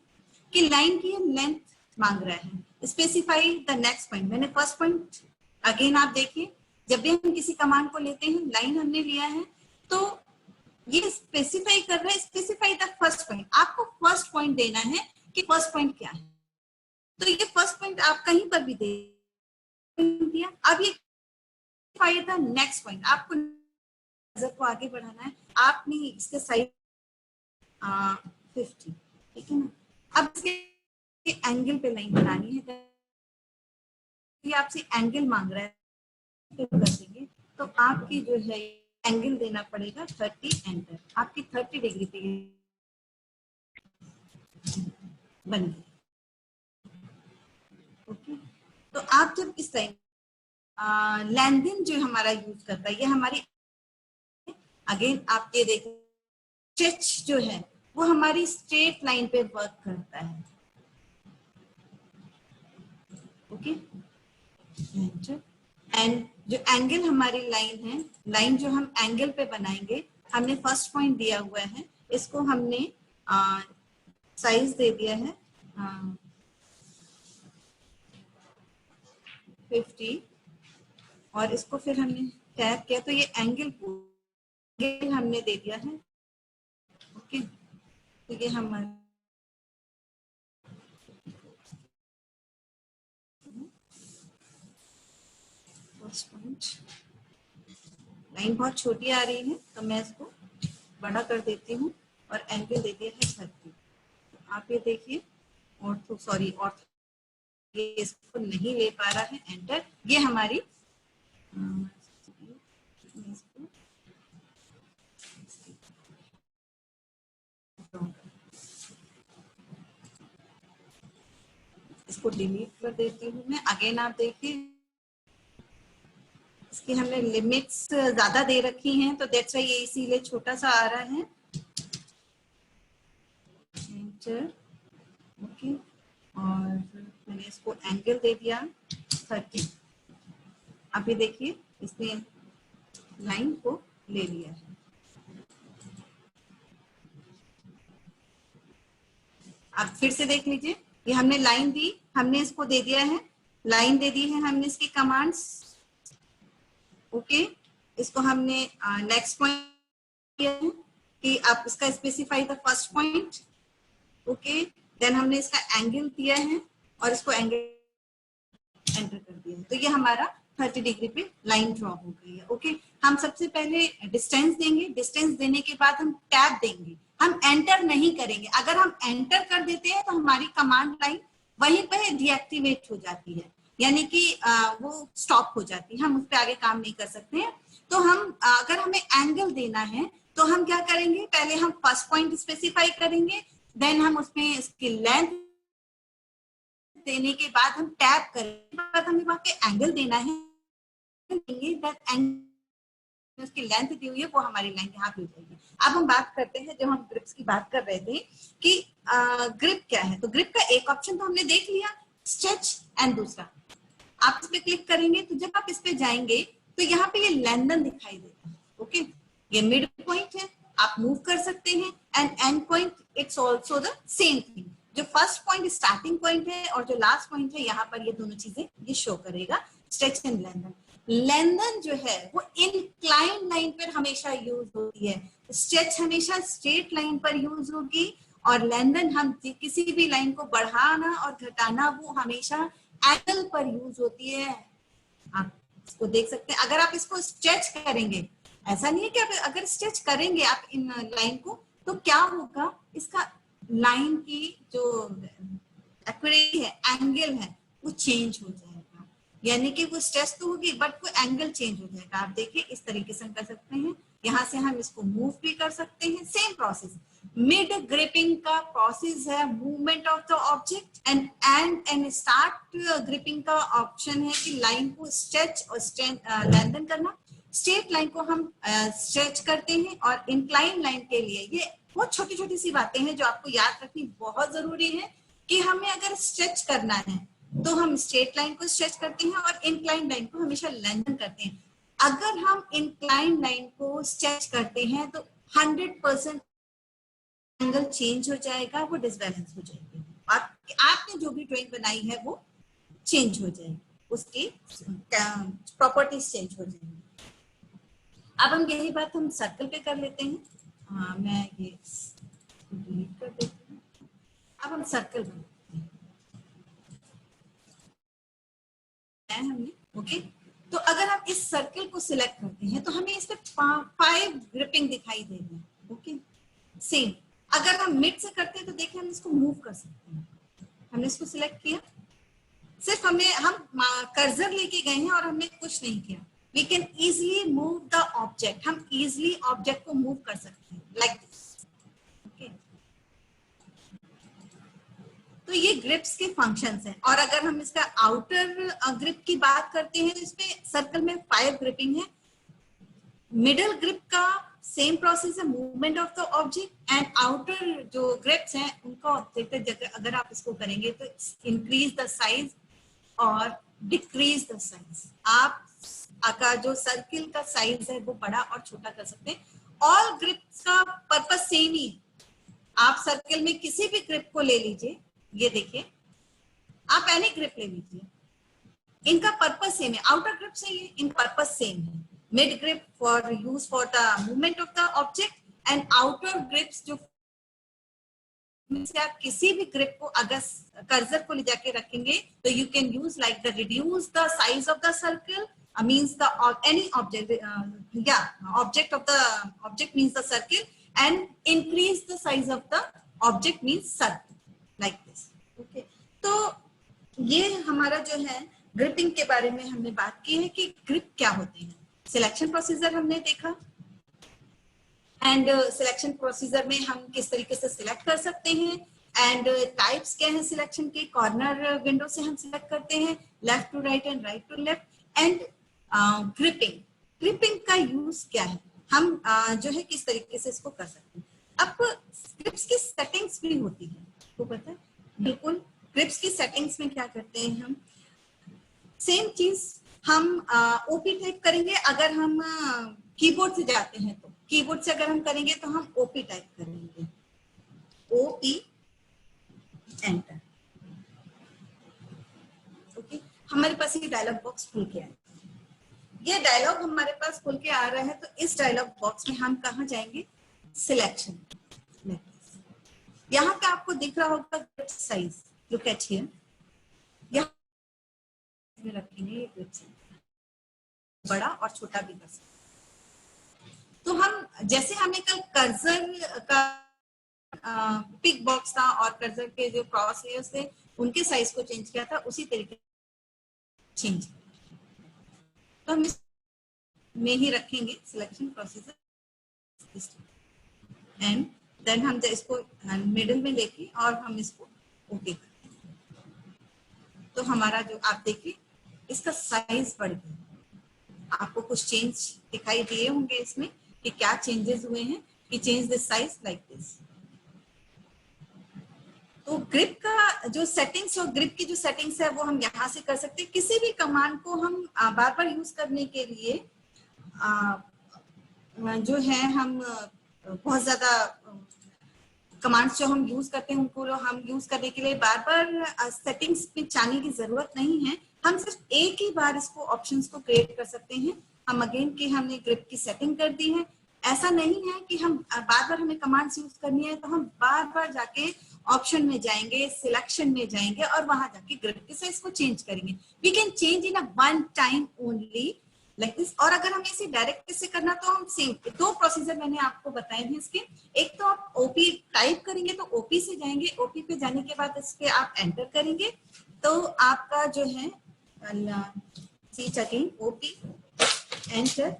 कि लाइन की लेंथ मांग रहा है। स्पेसिफाई द नेक्स्ट पॉइंट, मैंने फर्स्ट पॉइंट, अगेन आप देखिए जब भी हम किसी कमांड को लेते हैं, लाइन हमने लिया है तो ये स्पेसिफाई कर रहा है, स्पेसिफाई द फर्स्ट पॉइंट। आपको फर्स्ट पॉइंट देना है कि फर्स्ट पॉइंट क्या है। तो ये फर्स्ट पॉइंट आप कहीं पर भी दे दिया। अब ये द नेक्स्ट पॉइंट, आपको नजर को आगे बढ़ाना है, आपने इसके साइड 50, ठीक है ना। अब इसके एंगल पे लाइन बनानी है, ये आपसे एंगल मांग रहा है, कर देंगे तो आपकी जो है एंगल देना पड़ेगा 30, एंटर। आपकी 30 डिग्री पे बन गई। ओके, तो आप जब इस टाइम लैंडिंग जो हमारा यूज करता है, ये हमारी अगेन आप ये देखिए स्ट्रेच जो है वो हमारी स्ट्रेट लाइन पे वर्क करता है। ओके, एंड जो एंगल हमारी लाइन है, लाइन जो हम एंगल पे बनाएंगे, हमने फर्स्ट पॉइंट दिया हुआ है, इसको हमने साइज दे दिया है 50, और इसको फिर हमने टैप किया तो ये एंगल हमने दे दिया है। ओके, तो ये हमारा फर्स्ट पॉइंट, लाइन बहुत छोटी आ रही है तो मैं इसको बड़ा कर देती हूँ और एंगल दे दिया है 30। तो आप ये देखिए ऑर्थो, सॉरी ऑर्थो ये इसको नहीं ले पा रहा है, एंटर। ये हमारी इसको डिलीट कर देती हूँ मैं। अगेन आप देखिए इसकी हमने लिमिट्स ज्यादा दे रखी हैं तो दैट्स व्हाई ये इसीलिए छोटा सा आ रहा है। ओके, और मैंने इसको एंगल दे दिया 30। अभी देखिए इसने लाइन को ले लिया है। आप फिर से देख लीजिए, ये हमने लाइन दी, हमने इसको दे दिया है, लाइन दे दी है हमने इसकी कमांड्स। ओके, इसको हमने नेक्स्ट पॉइंट किया है कि आप इसका specify the first point. Okay, then हमने इसका एंगल दिया है और इसको एंगल एंटर कर दिया है, तो ये हमारा 30 डिग्री पे लाइन ड्रॉ हो गई है। ओके, हम सबसे पहले डिस्टेंस देंगे, डिस्टेंस देने के बाद हम टैब देंगे, हम एंटर नहीं करेंगे। अगर हम एंटर कर देते हैं तो हमारी कमांड लाइन वहीं पे डीएक्टिवेट हो जाती है, यानी कि वो स्टॉप हो जाती है, हम उस पर आगे काम नहीं कर सकते हैं। तो हम अगर हमें एंगल देना है तो हम क्या करेंगे, पहले हम फर्स्ट पॉइंट स्पेसिफाई करेंगे, देन हम उसमें इसकी लेंथ देने के बाद हम टैप करेंगे, बाद हमें वहां पे एंगल देना है, उसकी लेंथ दी हुई है वो हमारी लाइन यहाँ पे हो जाएगी। अब हम बात करते हैं, जब हम ग्रिप्स की बात कर रहे थे कि ग्रिप क्या है, तो ग्रिप का एक ऑप्शन तो हमने देख लिया, स्ट्रेच, एंड दूसरा आप इस पे क्लिक करेंगे तो जब आप इस पे जाएंगे तो यहाँ पे ये लेंथन दिखाई देगा। ओके, ये मिड पॉइंट है, आप मूव कर सकते हैं, and and point it's also the same thing. जो फर्स्ट पॉइंट स्टार्टिंग पॉइंट है और जो लास्ट पॉइंट है, यहाँ पर ये दोनों चीजें ये शो करेगा, स्ट्रेच एंड लेंथन। लेंथन जो है वो इंक्लाइन लाइन पर हमेशा यूज होती है, स्ट्रेच हमेशा स्ट्रेट लाइन पर यूज होगी, और लेंथन हम किसी भी लाइन को बढ़ाना और घटाना वो हमेशा एंगल पर यूज होती है। आप इसको देख सकते हैं, अगर आप इसको स्ट्रेच करेंगे, ऐसा नहीं है कि आप अगर स्ट्रेच करेंगे आप इन लाइन को तो क्या होगा, इसका लाइन की जो एक्यूरेसी है, एंगल है, वो चेंज हो जाएगा, यानी कि वो स्ट्रेच तो होगी बट वो एंगल चेंज हो जाएगा। आप देखिए इस तरीके से हम कर सकते हैं, यहाँ से हम इसको मूव भी कर सकते हैं, सेम प्रोसेस। मिड ग्रिपिंग का प्रोसेस है movement of the object, and start gripping का ऑप्शन है कि लाइन को स्ट्रेच और लेंथन करना। स्ट्रेट लाइन को हम स्ट्रेच करते हैं, और इंक्लाइन लाइन के लिए ये बहुत छोटी छोटी सी बातें हैं जो आपको याद रखनी बहुत जरूरी है कि हमें अगर स्ट्रेच करना है तो हम स्ट्रेट लाइन को स्ट्रेच करते हैं और इंक्लाइन लाइन को हमेशा लेंथन करते हैं। अगर हम इंक्लाइन लाइन को स्ट्रेच करते हैं तो 100% एंगल चेंज हो जाएगा, वो डिसबैलेंस हो जाएगी, आपने जो भी ड्राइंग बनाई है वो चेंज हो जाएगी, उसकी प्रॉपर्टीज चेंज हो जाएंगी। अब हम यही बात हम सर्कल पे कर लेते हैं। हाँ, मैं ये डिलीट कर देती हूँ। अब हम सर्कल बनाते हैं हमने। ओके, तो अगर हम इस सर्कल को सिलेक्ट करते हैं तो हमें इस पे 5 ग्रिपिंग दिखाई दे रही है। ओके, सेम अगर हम मिड से करते हैं तो देखिए हम इसको मूव कर सकते हैं। हमने इसको सिलेक्ट किया, सिर्फ हम कर्सर लेके गए हैं और हमने कुछ नहीं किया। We can easily move the object, हम इजिली ऑब्जेक्ट को मूव कर सकते हैं लाइक दिस। ओके, तो ये ग्रिप्स के फंक्शंस हैं। और अगर हम इसका आउटर ग्रिप की बात करते हैं तो इसमें सर्कल में 5 ग्रिपिंग है। मिडल ग्रिप का सेम प्रोसेस है, movement of the object, and outer जो ग्रिप्स हैं उनका ऑब्जेक्ट अगर आप इसको करेंगे तो इंक्रीज द साइज और डिक्रीज द साइज। आप का जो सर्किल का साइज है वो बड़ा और छोटा कर सकते हैं। ऑल ग्रिप्स का पर्पस सेम ही है, आप सर्किल में किसी भी ग्रिप को ले लीजिए, ये देखिए आप एनी ग्रिप ले लीजिए, इनका पर्पस सेम है। आउटर ग्रिप से ये इन पर्पस सेम है। Mid grip for use for the movement of the object, and outer grips जो आप किसी भी ग्रिप को अगर कर्सर को ले जाके रखेंगे तो you can use like the reduce the size of the circle, means the any object object of the object means the circle, and increase the size of the object means circle like this. Okay, तो ये हमारा जो है gripping के बारे में हमने बात की है कि ग्रिप क्या होते हैं। सिलेक्शन प्रोसीजर हमने देखा, एंड सिलेक्शन प्रोसीजर में हम किस तरीके से सिलेक्ट कर सकते हैं, एंड टाइप्स क्या है सिलेक्शन के। कॉर्नर विंडो से हम सिलेक्ट करते हैं, left to right and right to left, and gripping का यूज क्या है, हम जो है किस तरीके से इसको कर सकते हैं। अब ग्रिप्स की सेटिंग्स भी होती है, आपको पता है बिल्कुल। ग्रिप्स की सेटिंग्स में क्या करते हैं हम, सेम चीज हम ओपी टाइप करेंगे। अगर हम कीबोर्ड से जाते हैं तो कीबोर्ड से अगर हम करेंगे तो हम ओपी टाइप करेंगे, ओपी एंटर। ओके, हमारे पास ये डायलॉग बॉक्स खुल के आया, ये डायलॉग हमारे पास खुल के आ रहा है। तो इस डायलॉग बॉक्स में हम कहाँ जाएंगे, सिलेक्शन। यहाँ का आपको दिख रहा होगा grip size, look at here, यहाँ रखेंगे ग्रिप साइज, बड़ा और छोटा भी कर सकते। तो हम जैसे हमने कल कर्सर का पिक बॉक्स था और कर्सर के जो क्रॉस हेयर्स थे उनके साइज को चेंज किया था, उसी तरीके चेंज। तो हम में ही रखेंगे सिलेक्शन प्रोसीजर एंड देन हम इसको मिडिल में लेके और हम इसको ओके करते हैं। तो हमारा जो आप देखिए इसका साइज बढ़ गया। आपको कुछ चेंज दिखाई दिए होंगे इसमें कि क्या चेंजेस हुए हैं कि change this size like this. तो ग्रिप का जो सेटिंग्स और ग्रिप की जो सेटिंग्स है वो हम यहाँ से कर सकते हैं। किसी भी कमांड को हम बार बार यूज करने के लिए जो है हम बहुत ज्यादा कमांड्स जो हम यूज करते हैं उनको हम यूज करने के लिए बार बार सेटिंग्स में जाने की जरूरत नहीं है। हम सिर्फ एक ही बार इसको ऑप्शंस को क्रिएट कर सकते हैं। हम अगेन कि हमने ग्रिप की सेटिंग कर दी है। ऐसा नहीं है कि हम बार बार हमें कमांड्स यूज करनी है तो हम बार बार जाके ऑप्शन में जाएंगे, सिलेक्शन में जाएंगे और वहां जाके ग्रिप के साइज को चेंज करेंगे। We can change in a one time only like this. और अगर हमें इसे डायरेक्ट से करना तो हम सेम दो प्रोसीजर मैंने आपको बताए हैं इसके। एक तो आप ओपी टाइप करेंगे तो ओपी से जाएंगे, ओपी पे जाने के बाद इस पे आप एंटर करेंगे तो आपका जो है सीच अगेन ओपी एंटर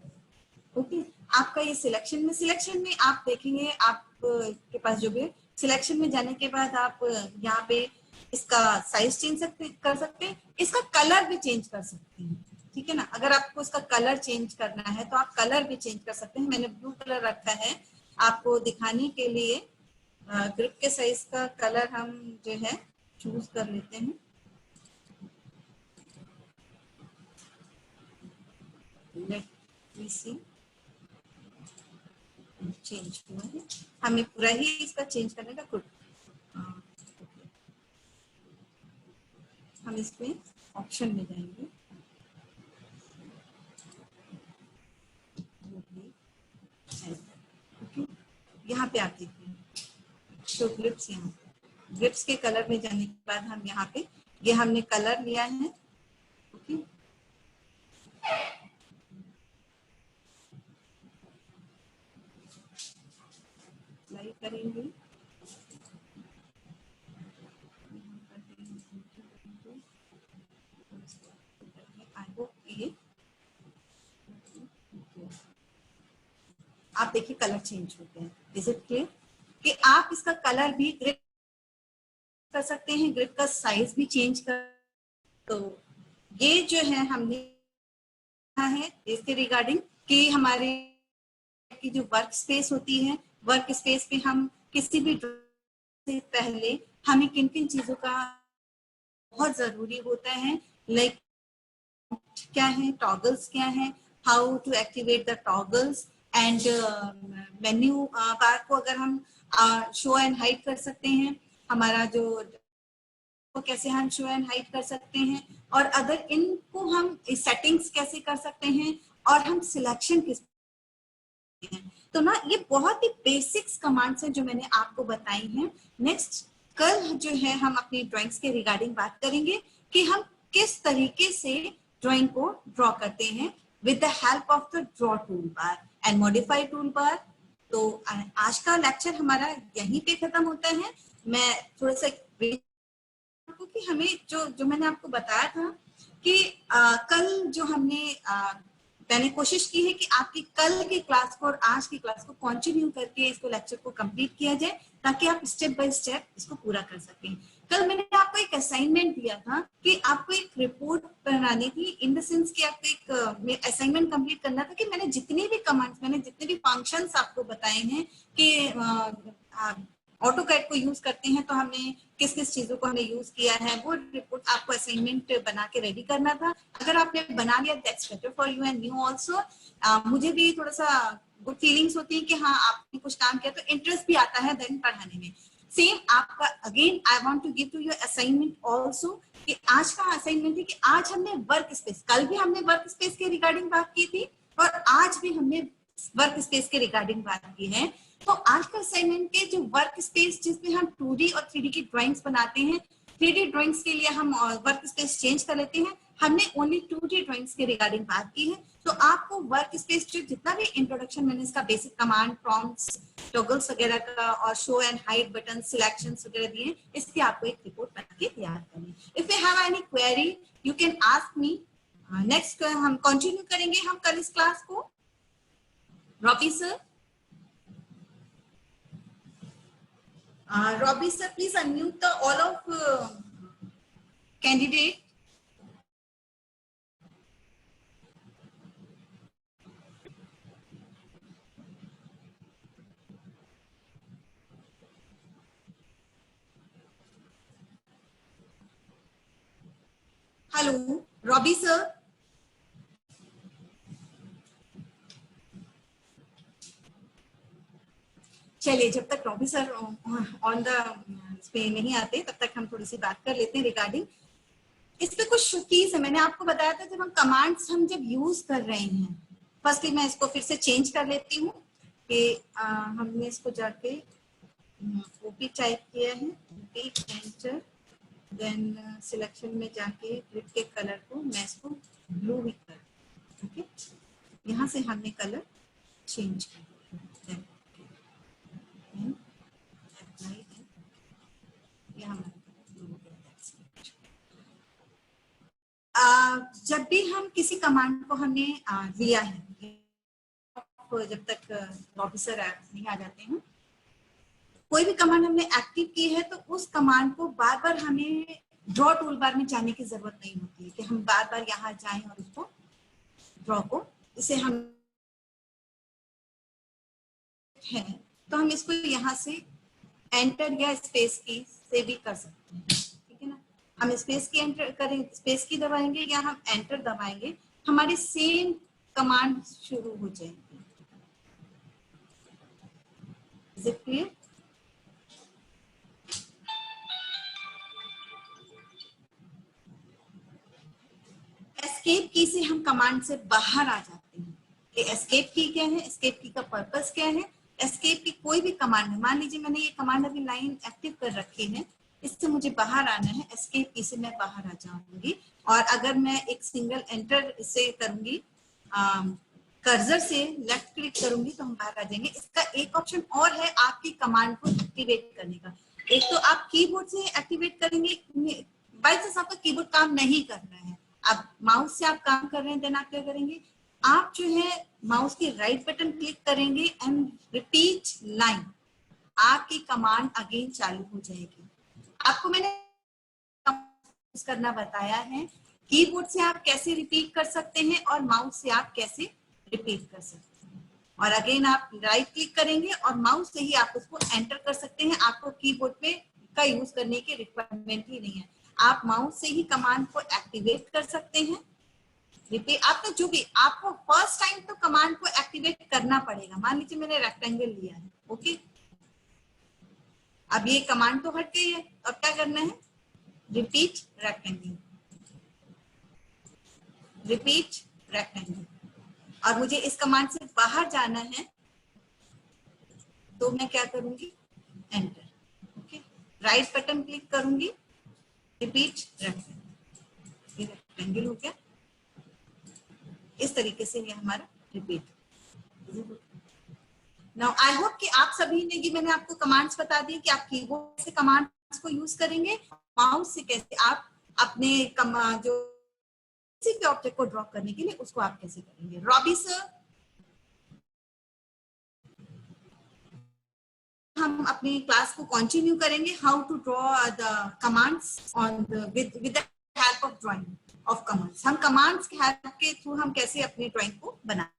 ओके। आपका ये सिलेक्शन में आप देखेंगे आप के पास जो भी सिलेक्शन में जाने के बाद आप यहाँ पे इसका साइज चेंज कर सकते हैं, इसका कलर भी चेंज कर सकते हैं। ठीक है ना, अगर आपको इसका कलर चेंज करना है तो आप कलर भी चेंज कर सकते हैं। मैंने ब्लू कलर रखा है आपको दिखाने के लिए। ग्रिप के साइज का कलर हम जो है चूज कर लेते हैं। लेट मी सी चेंज हुआ है, हमें पूरा ही इसका चेंज करने का कुछ हम इसमें ऑप्शन में जाएंगे। यहाँ पे आप देखिए तो ग्रिप्स, यहाँ ग्रिप्स के कलर में जाने के बाद हम यहाँ पे ये हमने कलर लिया है। ओके अप्लाई करेंगे। आप देखिए कलर चेंज होते हैं। इज इट क्लियर कि आप इसका कलर भी ग्रिप कर सकते हैं, ग्रिप का साइज भी चेंज कर। तो ये जो है हमने है इसके रिगार्डिंग कि हमारे की जो वर्क स्पेस होती है, वर्क स्पेस पे हम किसी भी से पहले हमें किन किन चीजों का बहुत जरूरी होता है, लाइक क्या है, टॉगल्स क्या है, how to activate the toggles and menu bar को अगर हम शो एंड हाइड कर सकते हैं, हमारा जो तो कैसे हम शो एंड हाइड कर सकते हैं, और अदर इनको हम सेटिंग्स कैसे कर सकते हैं, और हम सिलेक्शन किस हैं। तो ना ये बहुत ही बेसिक्स कमांड्स हैं जो मैंने आपको बताई हैं। नेक्स्ट कल जो है हम अपनी ड्राइंग्स के रिगार्डिंग बात करेंगे कि हम किस तरीके से ड्राइंग को ड्रॉ करते हैं with the help of the draw tool bar and modify tool bar. तो आज का लेक्चर हमारा यहीं पे खत्म होता है। मैं थोड़ा सा कि हमें जो मैंने आपको बताया था कि कल जो मैंने कोशिश की है कि आपकी कल की क्लास को और आज की क्लास को कंटिन्यू करके इसको लेक्चर को कंप्लीट किया जाए ताकि आप स्टेप बाय स्टेप इसको पूरा कर सकें। कल मैंने आपको एक असाइनमेंट दिया था कि आपको एक रिपोर्ट बनानी थी, इन द सेंस कि आपको एक असाइनमेंट कंप्लीट करना था कि मैंने जितने भी कमांड्स, मैंने जितने भी फंक्शंस आपको बताए हैं कि ऑटोकैड को यूज करते हैं तो हमने किस किस चीजों को हमने यूज किया है, वो रिपोर्ट आपको असाइनमेंट बना के रेडी करना था। अगर आपने बना लिया that's better for you and you also. मुझे भी थोड़ा सा गुड फीलिंग्स होती है कि हाँ आपने कुछ काम किया, तो इंटरेस्ट भी आता है देन पढ़ाने में। सेम आपका again I want to give to your assignment also कि आज का असाइनमेंट है कि आज हमने वर्क स्पेस, कल भी हमने वर्क स्पेस के रिगार्डिंग बात की थी और आज भी हमने वर्क स्पेस के रिगार्डिंग बात की है। तो आज का असाइनमेंट के जो वर्क स्पेस जिसमें हम 2D और 3D की ड्राइंग्स बनाते हैं, 3D ड्राइंग्स के लिए हम वर्क स्पेस चेंज कर लेते हैं, हमने ओनली 2D ड्राइंग्स के रिगार्डिंग बात की है। तो आपको वर्क स्पेस जो जितना भी इंट्रोडक्शन मैंने इसका बेसिक कमांड प्रॉम्प्ट्स टॉगल्स वगैरह का और show and hide button selections वगैरह दिए, इसकी आपको एक रिपोर्ट बना के तैयार करनी। If you have any query you can ask me next हम कंटिन्यू करेंगे हम कल इस क्लास को। Robbie sir, Robbie sir, please unmute the all of candidate. Hello, Robbie sir. चलिए, जब तक Robbie sir on the pay नहीं आते तब तक हम थोड़ी सी बात कर लेते हैं रिगार्डिंग इस पे कुछ कीज है। मैंने आपको बताया था जब हम कमांड्स हम जब यूज कर रहे हैं, फर्स्टली मैं इसको फिर से चेंज कर लेती हूँ कि हमने इसको जाके ओपी टाइप किया है, ओपी एंटर, देन सिलेक्शन में जाके ग्रिड के कलर को मैं इसको ब्लू ही कर, ओके, यहाँ से हमने कलर चेंज कर जब भी हम किसी कमांड को हमने लिया है, जब तक ऑफिसर नहीं आ जाते हैं, कोई भी कमांड हमने एक्टिव की है तो उस कमांड को बार बार हमें ड्रॉ टूल बार में जाने की जरूरत नहीं होती है कि हम बार बार यहाँ जाएं और उसको ड्रॉ को, इसे हम है तो हम इसको यहाँ से एंटर या स्पेस की से भी कर सकते हैं, ठीक है ना। हम स्पेस की एंटर करें, स्पेस की दबाएंगे या हम एंटर दबाएंगे, हमारी सेम कमांड शुरू हो जाएगी। Is it clear? एस्केप की से हम कमांड से बाहर आ जाते हैं। एस्केप की क्या है, एस्केप की का पर्पस क्या है? एस्केप की कोई भी कमांड है, मान लीजिए मैंने ये कमांड अभी लाइन एक्टिव कर रखी है, इससे मुझे बाहर आना है, एस्केप की से मैं बाहर आ जाऊंगी। और अगर मैं एक सिंगल एंटर इसे करूंगी, कर्सर से लेफ्ट क्लिक करूंगी तो हम बाहर आ जाएंगे। इसका एक ऑप्शन और है आपकी कमांड को एक्टिवेट करने का। एक तो आप कीबोर्ड से एक्टिवेट करेंगे, बाय चांस आपका कीबोर्ड काम नहीं कर रहा है, आप माउस से आप काम कर रहे हैं, देन आप क्या करेंगे, आप जो है माउस की राइट बटन क्लिक करेंगे एंड रिपीट लाइन, आपकी कमांड अगेन चालू हो जाएगी। आपको मैंने करना बताया है, कीबोर्ड से आप कैसे रिपीट कर सकते हैं और माउस से आप कैसे रिपीट कर सकते हैं। और अगेन आप राइट क्लिक करेंगे और माउस से ही आप उसको एंटर कर सकते हैं। आपको कीबोर्ड पे का यूज करने की रिक्वायरमेंट ही नहीं है, आप माउस से ही कमांड को एक्टिवेट कर सकते हैं। रिपीट आपका जो भी, आपको फर्स्ट टाइम तो कमांड को एक्टिवेट करना पड़ेगा। मान लीजिए मैंने रेक्टेंगल लिया है, ओके, अब ये कमांड तो हट गई है, अब क्या करना है, रिपीट रेक्टेंगल, रिपीट रेक्टेंगल। और मुझे इस कमांड से बाहर जाना है तो मैं क्या करूंगी, enter, okay, right button click करूंगी, रिपीट रेक्टेंगल, ये रेक्टेंगल हो गया। इस तरीके से ये हमारा रिपीट। नाउ आई होप कि आप सभी ने, ये मैंने आपको कमांड्स बता दिए कि आप कीबोर्ड से कमांड्स को यूज करेंगे, माउस से कैसे आप अपने जो किसी भी ऑब्जेक्ट को ड्रॉ करने के लिए उसको आप कैसे करेंगे। रॉबी सर, हम अपनी क्लास को कंटिन्यू करेंगे, how to draw the commands on with the help of drawing of commands. हम कमांड्स के हेल्प के थ्रू हम कैसे अपनी ड्राइंग को बनाएं।